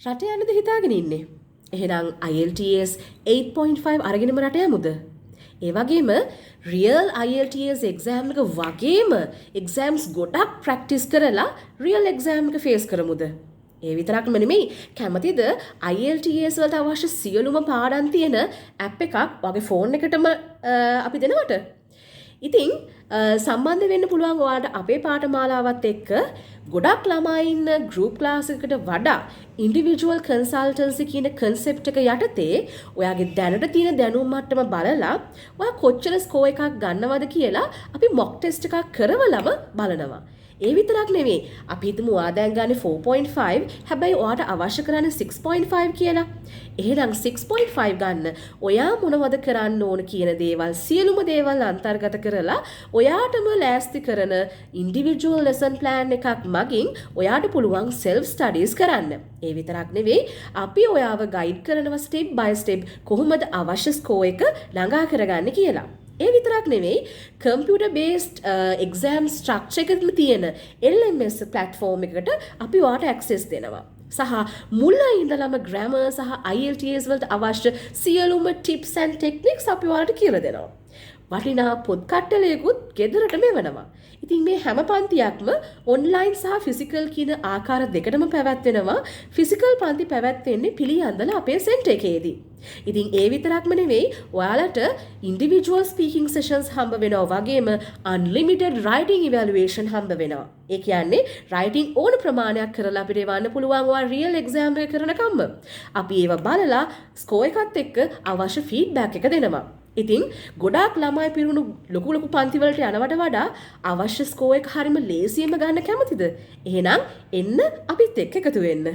රට යන්නද හිතාගෙන ඉන්නේ. එහෙනම් IELTS 8.5 අරගෙනම රට යමුද? ඒ වගේම රියල් IELTS එක්සෑම් එක වගේම එක්සෑම්ස් ගොඩක් ප්‍රැක්ටිස් කරලා රියල් එක්සෑම් එක ෆේස් කරමුද? ඒ විතරක්ම නෙමෙයි කැමතිද IELTS වලට අවශ්‍ය සියලුම පාඩම් තියෙන ඇප් එකක් වගේ ෆෝන් එකටම අපි දෙනවට? ඉතින් සම්බන්ධ වෙන්න පුළුවන් ඔයාලට අපේ පාඨමාලාවත් එක්ක ගොඩක් ළමයි ඉන්න ගෲප් ක්ලාස් එකකට වඩා ඉන්ඩිවිජුවල් කන්සල්ටන්සි කියන කන්සෙප්ට් එක යටතේ ඔයාගේ දැනට තියෙන දැනුම් මට්ටම බලලා ඔයා කොච්චර ස්කෝර් එකක් ගන්නවද කියලා අපි මොක් ටෙස්ට් එකක් කරවලම බලනවා. ඒ විතරක් නෙවෙයි අපි හිතමු ඔයා දැන් ගන්නේ 4.5 හැබැයි ඔයාට අවශ්‍ය කරන්නේ 6.5 කියලා. එහෙනම් 6.5 ගන්න ඔයා මොනවද කරන්න ඕන කියන දේවල් සියලුම දේවල් අන්තර්ගත කරලා ඔයාටම ලෑස්ති කරන ඉන්ඩිවිජුවල් ලෙසන් ප්ලෑන් එකක් මගින් ඔයාට පුළුවන් සෙල්ෆ් ස්ටඩීස් කරන්න. ඒ විතරක් නෙවෙයි අපි ඔයාව ගයිඩ් කරනවා ස්ටෙප් බයි ස්ටෙප් කොහොමද අවශ්‍ය ස්කෝර් එක ළඟා කරගන්න කියලා. ඒ විතරක් නෙවෙයි කම්පියුටර් බේස්ඩ් එක්සෑම් ස්ට්‍රක්චර් එකකම තියෙන LMS ප්ලැට්ෆෝම් එකට අපි ඔයාට ඇක්සස් දෙනවා. සහ මුල ඉඳලම ග්‍රැමර් සහ IELTS වලට අවශ්‍ය සියලුම ටිප්ස් ඇන්ඩ් ටෙක්නික්ස් අපි ඔයාලට කියලා දෙනවා. වටිනා පොත් කට්ටලයකුත් ගෙදරටම එවනවා. ඉතින් මේ හැම පන්තියක්ම ඔන්ලයින් සහ ෆිසිකල් කියන ආකාර දෙකටම පැවැත්වෙනවා. ෆිසිකල් පන්ති පැවැත්වෙන්නේ පිළියන්දල අපේ සෙන්ටර් එකේදී. ඉතින් ඒ විතරක්ම නෙවෙයි ඔයාලට ඉන්ඩිවිජුවල් ස්පීකිංగ్ සෙෂන්ස් හම්බ වෙනවා වගේම අන්ලිමිටඩ් රයිටිං ඉවැලුවේෂන් හම්බ වෙනවා. ඒ කියන්නේ රයිටිං ඕන ප්‍රමාණයක් කරලා අපිට එවන්න පුළුවන් ඔයා රියල් එක්සෑම් එක කරනකම්ම. අපි ඒව බලලා ස්කෝර් එකත් එක්ක අවශ්‍ය ෆීඩ්බැක් එක දෙනවා. ඉතින් ගොඩාක් ළමයි පිරුණු ලොකු ලොකු පන්ති වලට යනවට වඩා අවශ්‍ය ස්කෝර් එක හරියම ලේසියෙන්ම ගන්න කැමතිද? එහෙනම් එන්න අපිත් එක්ක එකතු වෙන්න.